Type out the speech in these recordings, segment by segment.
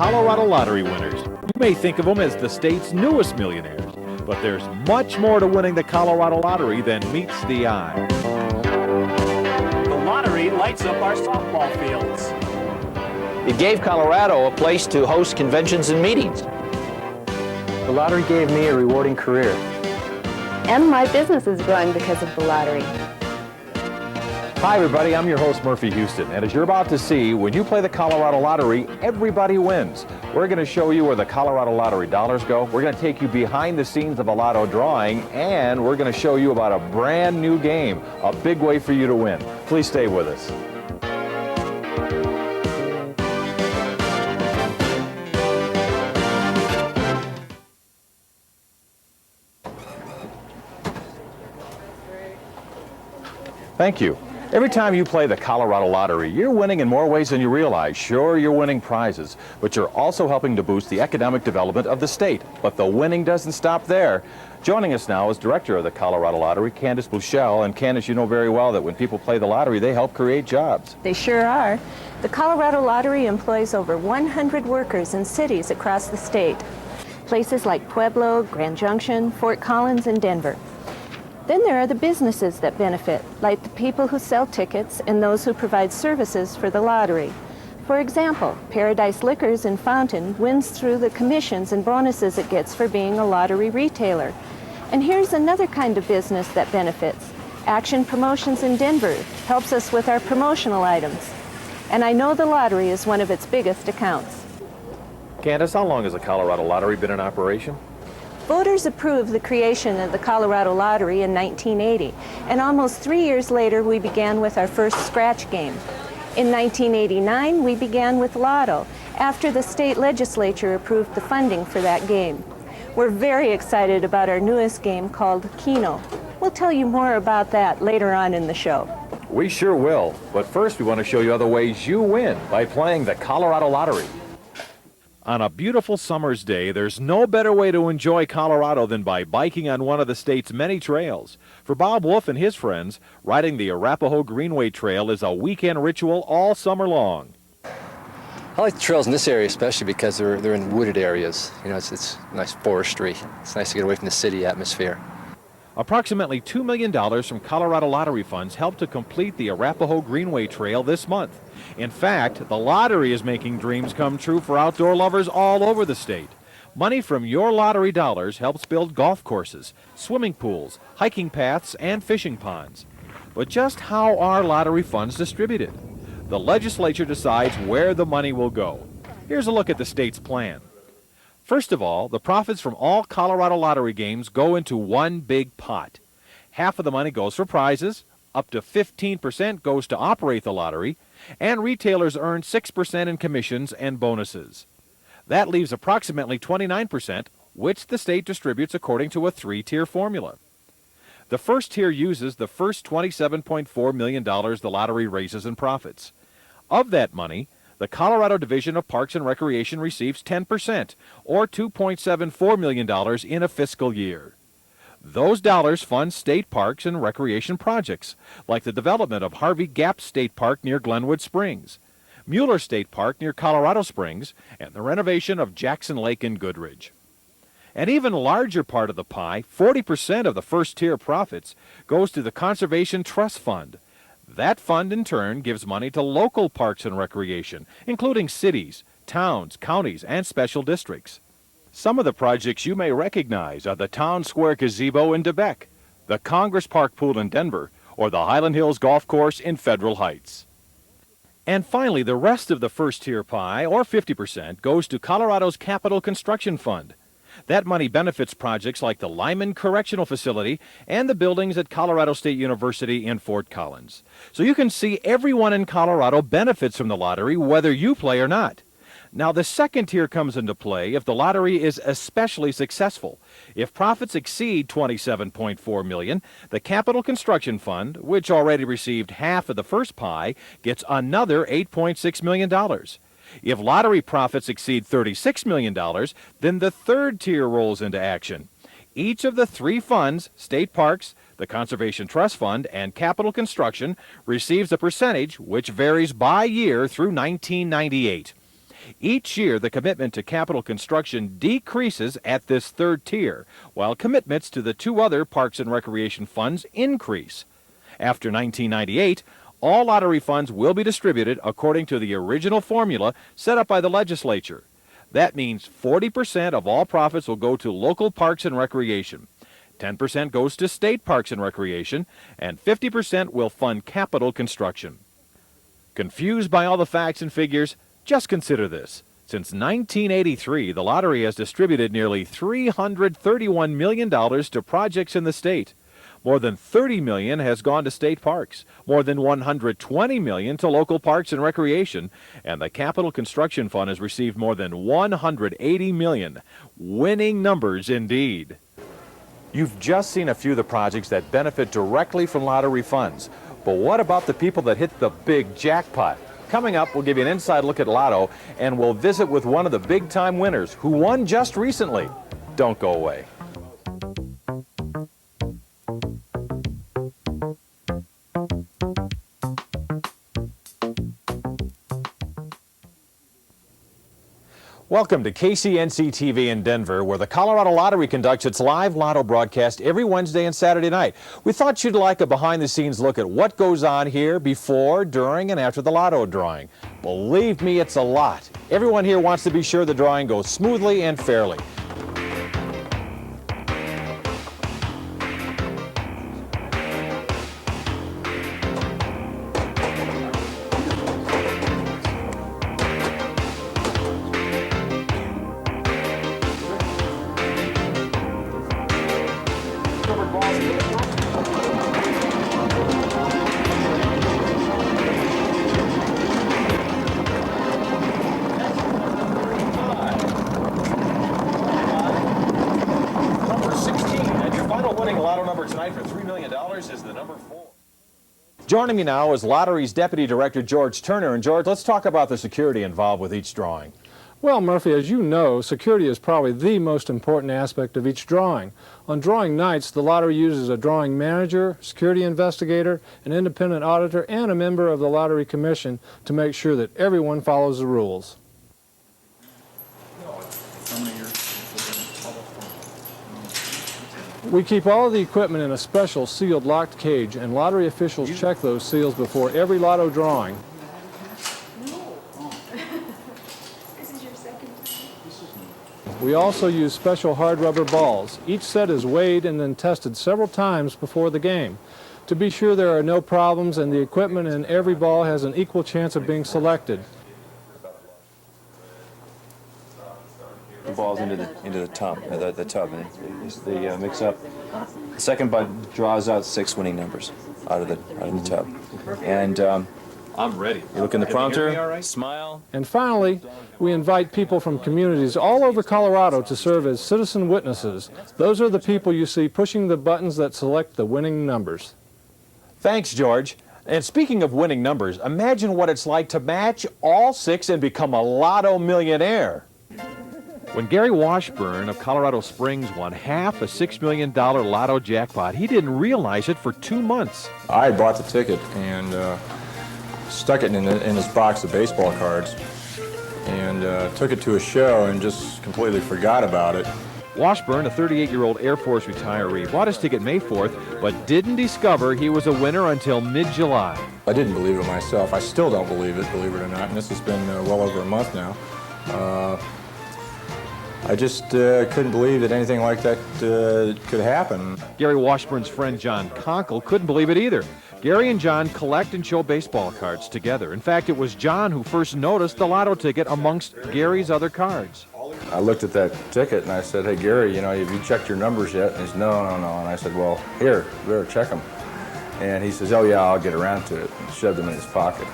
Colorado lottery winners. You may think of them as the state's newest millionaires, but there's much more to winning the Colorado lottery than meets the eye. The lottery lights up our softball fields. It gave Colorado a place to host conventions and meetings. The lottery gave me a rewarding career. And my business is growing because of the lottery. Hi everybody, I'm your host Murphy Houston, and as you're about to see, when you play the Colorado lottery, everybody wins. We're going to show you where the Colorado lottery dollars go. We're going to take you behind the scenes of a lotto drawing, and we're going to show you about a brand new game, a big way for you to win. Please stay with us. Thank you. Every time you play the Colorado lottery, you're winning in more ways than you realize. Sure, you're winning prizes, but you're also helping to boost the economic development of the state. But the winning doesn't stop there. Joining us now is Director of the Colorado Lottery, Candace Bushell. And Candace, you know very well that when people play the lottery, they help create jobs. They sure are. The Colorado Lottery employs over 100 workers in cities across the state. Places like Pueblo, Grand Junction, Fort Collins, and Denver. Then there are the businesses that benefit, like the people who sell tickets and those who provide services for the lottery. For example, Paradise Liquors in Fountain wins through the commissions and bonuses it gets for being a lottery retailer. And here's another kind of business that benefits. Action Promotions in Denver helps us with our promotional items. And I know the lottery is one of its biggest accounts. Candace, how long has the Colorado lottery been in operation? Voters approved the creation of the Colorado Lottery in 1980, and almost 3 years later we began with our first scratch game. In 1989 we began with Lotto, after the state legislature approved the funding for that game. We're very excited about our newest game called Keno. We'll tell you more about that later on in the show. We sure will, but first we want to show you other ways you win by playing the Colorado lottery. On a beautiful summer's day, there's no better way to enjoy Colorado than by biking on one of the state's many trails. For Bob Wolf and his friends, riding the Arapahoe Greenway Trail is a weekend ritual all summer long. I like the trails in this area especially because they're in wooded areas. You know, it's nice forestry. It's nice to get away from the city atmosphere. Approximately $2 million from Colorado lottery funds helped to complete the Arapahoe Greenway Trail this month. In fact, the lottery is making dreams come true for outdoor lovers all over the state. Money from your lottery dollars helps build golf courses, swimming pools, hiking paths, and fishing ponds. But just how are lottery funds distributed? The legislature decides where the money will go. Here's a look at the state's plan. First of all, the profits from all Colorado lottery games go into one big pot. Half of the money goes for prizes, up to 15% goes to operate the lottery, and retailers earn 6% in commissions and bonuses. That leaves approximately 29%, which the state distributes according to a three-tier formula. The first tier uses the first $27.4 million the lottery raises in profits. Of that money, the Colorado Division of Parks and Recreation receives 10%, or $2.74 million in a fiscal year. Those dollars fund state parks and recreation projects, like the development of Harvey Gap State Park near Glenwood Springs, Mueller State Park near Colorado Springs, and the renovation of Jackson Lake in Goodrich. An even larger part of the pie, 40% of the first-tier profits, goes to the Conservation Trust Fund. That fund, in turn, gives money to local parks and recreation, including cities, towns, counties, and special districts. Some of the projects you may recognize are the Town Square Gazebo in Quebec, the Congress Park Pool in Denver, or the Highland Hills Golf Course in Federal Heights. And finally, the rest of the first-tier pie, or 50%, goes to Colorado's Capital Construction Fund. That money benefits projects like the Lyman Correctional Facility and the buildings at Colorado State University in Fort Collins. So you can see everyone in Colorado benefits from the lottery, whether you play or not. Now, the second tier comes into play if the lottery is especially successful. If profits exceed $27.4 million, the Capital Construction Fund, which already received half of the first pie, gets another $8.6 million. If lottery profits exceed $36 million, then the third tier rolls into action. Each of the three funds, state parks, the Conservation Trust Fund, and Capital Construction, receives a percentage which varies by year through 1998. Each year, the commitment to capital construction decreases at this third tier, while commitments to the two other Parks and Recreation funds increase. After 1998, all lottery funds will be distributed according to the original formula set up by the legislature. That means 40% of all profits will go to local parks and recreation. 10% goes to state parks and recreation, and 50% will fund capital construction. Confused by all the facts and figures? Just consider this. Since 1983, the lottery has distributed nearly $331 million to projects in the state. More than $30 million has gone to state parks, more than $120 million to local parks and recreation, and the Capital Construction Fund has received more than $180 million. Winning numbers indeed. You've just seen a few of the projects that benefit directly from lottery funds. But what about the people that hit the big jackpot? Coming up, we'll give you an inside look at Lotto, and we'll visit with one of the big-time winners who won just recently. Don't go away. Welcome to KCNC TV in Denver, where the Colorado Lottery conducts its live Lotto broadcast every Wednesday and Saturday night. We thought you'd like a behind-the-scenes look at what goes on here before, during, and after the Lotto drawing. Believe me, it's a lot. Everyone here wants to be sure the drawing goes smoothly and fairly. Joining me now is Lottery's Deputy Director George Turner. And George, let's talk about the security involved with each drawing. Well, Murphy, as you know, security is probably the most important aspect of each drawing. On drawing nights, the lottery uses a drawing manager, security investigator, an independent auditor, and a member of the Lottery Commission to make sure that everyone follows the rules. We keep all of the equipment in a special sealed locked cage, and lottery officials check those seals before every lotto drawing. We also use special hard rubber balls. Each set is weighed and then tested several times before the game to be sure there are no problems and the equipment in every ball has an equal chance of being selected. The balls into the tub, the tub, and they mix up. The second bud draws out 6 winning numbers out of the tub, and I'm ready. you look in the prompter, smile. And finally, we invite people from communities all over Colorado to serve as citizen witnesses. Those are the people you see pushing the buttons that select the winning numbers. Thanks, George. And speaking of winning numbers, imagine what it's like to match all 6 and become a Lotto millionaire. When Gary Washburn of Colorado Springs won half a $6 million Lotto jackpot, he didn't realize it for 2 months. I bought the ticket and stuck it in his box of baseball cards and took it to a show and just completely forgot about it. Washburn, a 38-year-old Air Force retiree, bought his ticket May 4th, but didn't discover he was a winner until mid-July. I didn't believe it myself. I still don't believe it or not, and this has been well over a month now. I just couldn't believe that anything like that could happen. Gary Washburn's friend John Conkle couldn't believe it either. Gary and John collect and show baseball cards together. In fact, it was John who first noticed the Lotto ticket amongst Gary's other cards. I looked at that ticket and I said, "Hey, Gary, you know, have you checked your numbers yet?" And he said, No. And I said, "Well, here, check them." And he says, "Oh, yeah, I'll get around to it," and shoved them in his pocket.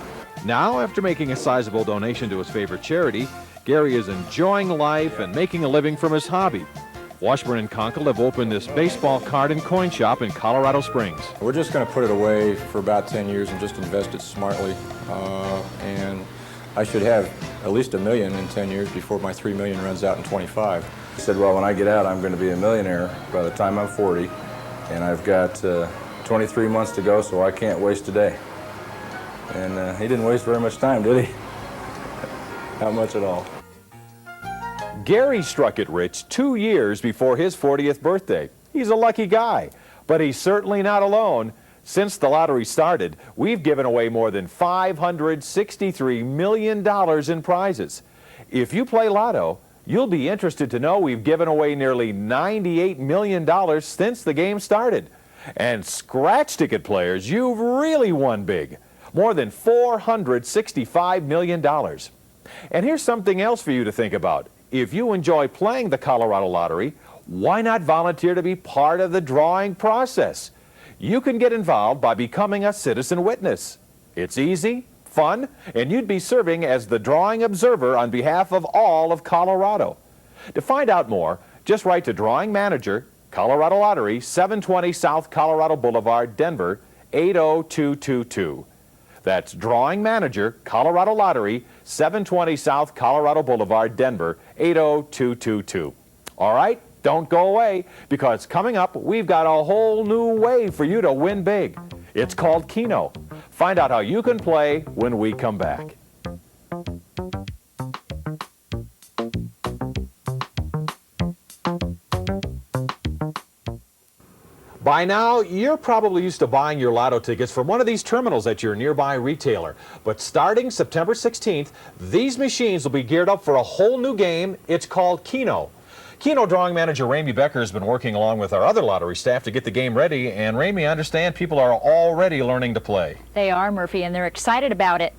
Now, after making a sizable donation to his favorite charity, Gary is enjoying life and making a living from his hobby. Washburn and Conkle have opened this baseball card and coin shop in Colorado Springs. We're just going to put it away for about 10 years and just invest it smartly. And I should have at least $1 million in 10 years before my $3 million runs out in 25. He said, "Well, when I get out, I'm going to be a millionaire by the time I'm 40, and I've got 23 months to go, so I can't waste a day." And he didn't waste very much time, did he? Not much at all. Gary struck it rich 2 years before his 40th birthday. He's a lucky guy, but he's certainly not alone. Since the lottery started, we've given away more than $563 million in prizes. If you play Lotto, you'll be interested to know we've given away nearly $98 million since the game started. And scratch ticket players, you've really won big. More than $465 million. And here's something else for you to think about. If you enjoy playing the Colorado Lottery, why not volunteer to be part of the drawing process? You can get involved by becoming a citizen witness. It's easy, fun, and you'd be serving as the drawing observer on behalf of all of Colorado. To find out more, just write to Drawing Manager, Colorado Lottery, 720 South Colorado Boulevard, Denver, 80222. That's Drawing Manager, Colorado Lottery, 720 South Colorado Boulevard, Denver, 80222. All right, don't go away, because coming up, we've got a whole new way for you to win big. It's called Keno. Find out how you can play when we come back. By now, you're probably used to buying your lotto tickets from one of these terminals at your nearby retailer. But starting September 16th, these machines will be geared up for a whole new game. It's called Keno. Keno drawing manager Ramey Becker has been working along with our other lottery staff to get the game ready. And Ramey, I understand people are already learning to play. They are, Murphy, and they're excited about it.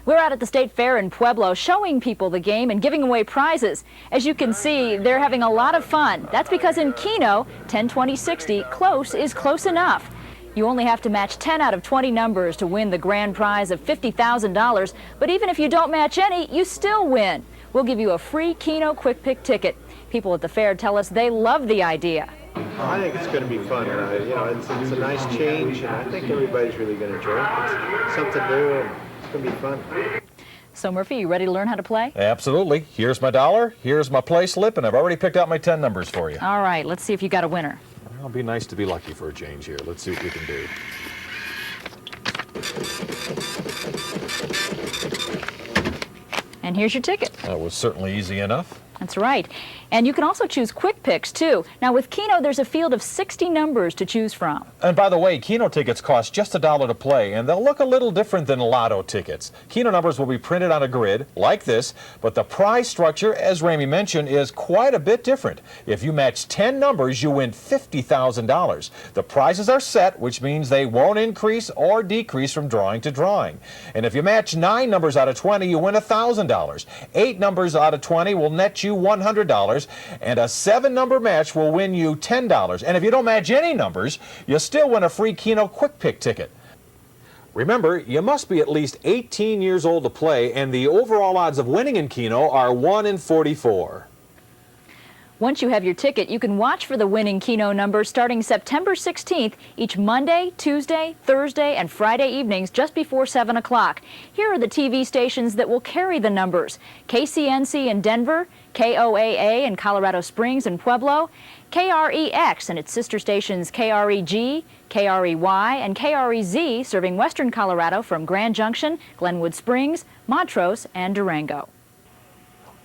We're out at the State Fair in Pueblo showing people the game and giving away prizes. As you can see, they're having a lot of fun. That's because in Keno, 10, 20, 60, close is close enough. You only have to match 10 out of 20 numbers to win the grand prize of $50,000. But even if you don't match any, you still win. We'll give you a free Keno Quick Pick ticket. People at the fair tell us they love the idea. I think it's going to be fun. You know, it's a nice change, and I think everybody's really going to enjoy it. It's something new, and it's going to be fun. So, Murphy, you ready to learn how to play? Absolutely. Here's my dollar, here's my play slip, and I've already picked out my 10 numbers for you. All right, let's see if you got a winner. It'll be nice to be lucky for a change here. Let's see what we can do. And here's your ticket. That was certainly easy enough. That's right. And you can also choose quick picks, too. Now, with Keno, there's a field of 60 numbers to choose from. And by the way, Keno tickets cost just $1 to play, and they'll look a little different than Lotto tickets. Keno numbers will be printed on a grid, like this, but the prize structure, as Ramey mentioned, is quite a bit different. If you match 10 numbers, you win $50,000. The prizes are set, which means they won't increase or decrease from drawing to drawing. And if you match 9 numbers out of 20, you win $1,000. 8 numbers out of 20 will net you $100, and a 7-number match will win you $10. And if you don't match any numbers, you'll still win a free Keno Quick Pick ticket. Remember, you must be at least 18 years old to play, and the overall odds of winning in Keno are 1 in 44. Once you have your ticket, you can watch for the winning Keno numbers starting September 16th, each Monday, Tuesday, Thursday, and Friday evenings just before 7 o'clock. Here are the TV stations that will carry the numbers: KCNC in Denver, KOAA in Colorado Springs and Pueblo, KREX and its sister stations KREG, KREY, and KREZ serving western Colorado from Grand Junction, Glenwood Springs, Montrose, and Durango.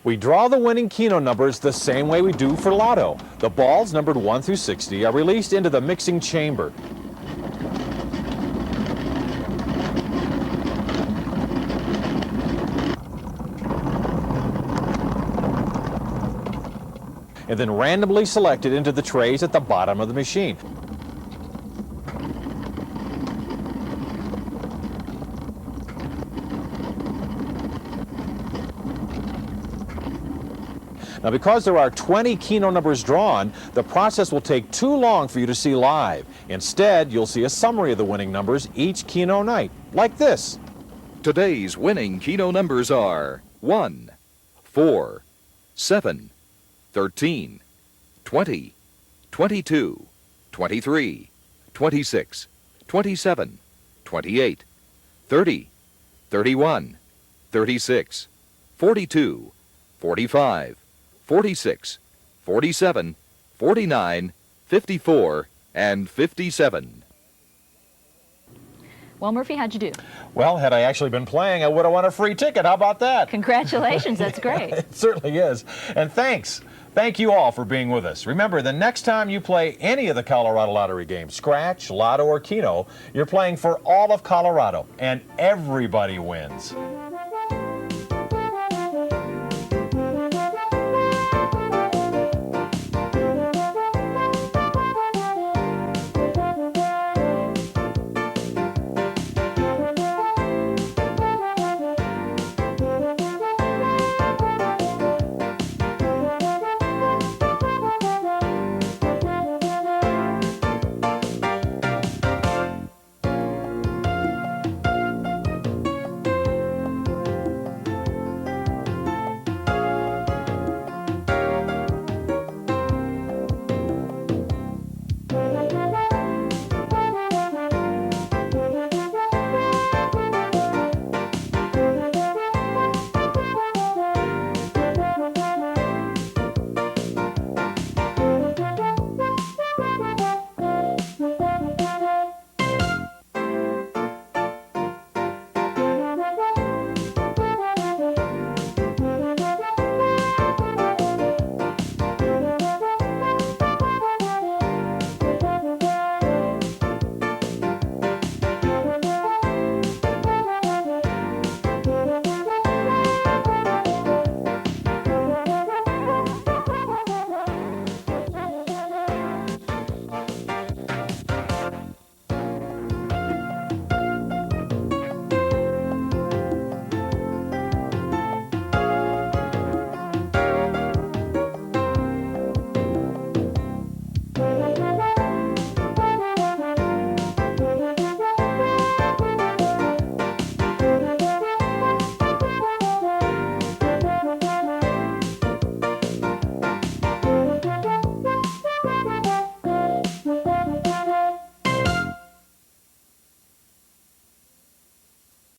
We draw the winning Keno numbers the same way we do for Lotto. The balls numbered 1 through 60 are released into the mixing chamber. And then randomly selected into the trays at the bottom of the machine. Now, because there are 20 Keno numbers drawn, the process will take too long for you to see live. Instead, you'll see a summary of the winning numbers each Keno night, like this. Today's winning Keno numbers are 1, 4, 7, 13, 20, 22, 23, 26, 27, 28, 30, 31, 36, 42, 45, 46, 47, 49, 54, and 57. Well, Murphy, how'd you do? Well, had I actually been playing, I would have won a free ticket. How about that? Congratulations, that's great. It certainly is. And thanks. Thank you all for being with us. Remember, the next time you play any of the Colorado Lottery games, Scratch, Lotto, or Keno, you're playing for all of Colorado, and everybody wins.